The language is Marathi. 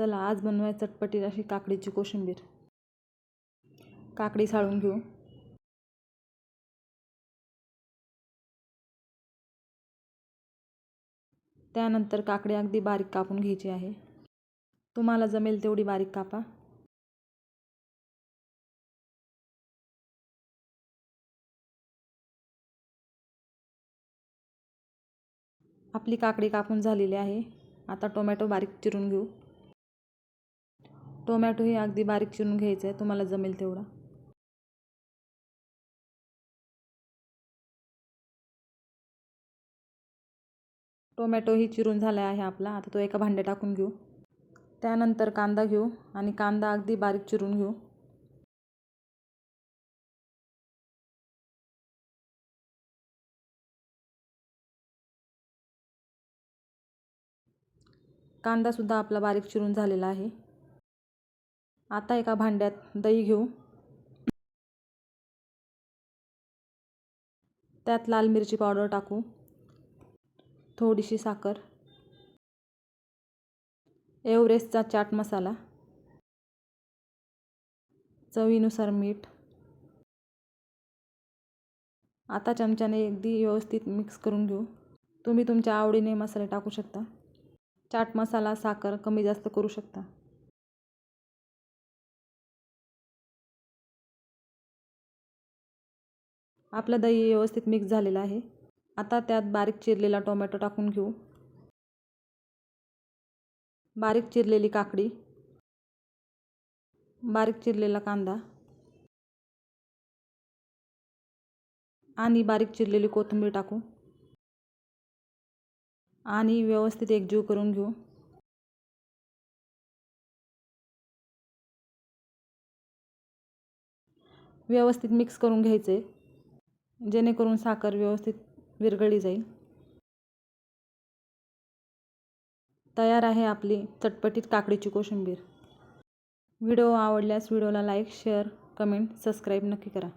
चला आज बनवूया चटपटीत अशी काकडीची कोशिंबीर। काकडी साळून घेऊ। त्यानंतर काकडी अगदी बारीक कापून घ्यायची आहे। तुम्हाला जमेल तेवढी बारीक कापा। आपली काकडी कापून झालेली आहे। आता टोमॅटो बारीक चिरून घेऊ। टोमॅटो ही अगदी बारीक चिरून घ्यायचा आहे, तुम्हाला जमेल तेवढा। टोमॅटो ही चिरून झाला आहे आपला। आता तो एका भांड्यात टाकून घेऊ। त्यानंतर कांदा घेऊ आणि कांदा अगदी बारीक चिरून घेऊ। कांदा सुद्धा आपला बारीक चिरून झालेला आहे। आता एका भांड्यात दही घेऊ। त्यात लाल मिरची पावडर टाकू, थोडीशी साखर, एव्हरेस्टचा चाट मसाला, चवीनुसार मीठ। आता चमच्याने अगदी व्यवस्थित मिक्स करून घेऊ। तुम्ही तुमच्या आवडीने मसाले टाकू शकता। चाट मसाला, साखर कमी जास्त करू शकता। आपलं दही व्यवस्थित मिक्स झालेलं आहे। आता त्यात बारीक चिरलेला टोमॅटो टाकून घेऊ। बारीक चिरलेली काकडी, बारीक चिरलेला कांदा आणि बारीक चिरलेली कोथिंबीर टाकू आणि व्यवस्थित एकजीव करून घेऊ। व्यवस्थित मिक्स करून घ्यायचे, जेणेकरून साखर व्यवस्थित विरघळली जाईल। तयार आहे आपली चटपटीत काकडीची कोशिंबीर। व्हिडिओ आवडल्यास व्हिडिओला लाईक, शेअर, कमेंट, सबस्क्राईब नक्की करा।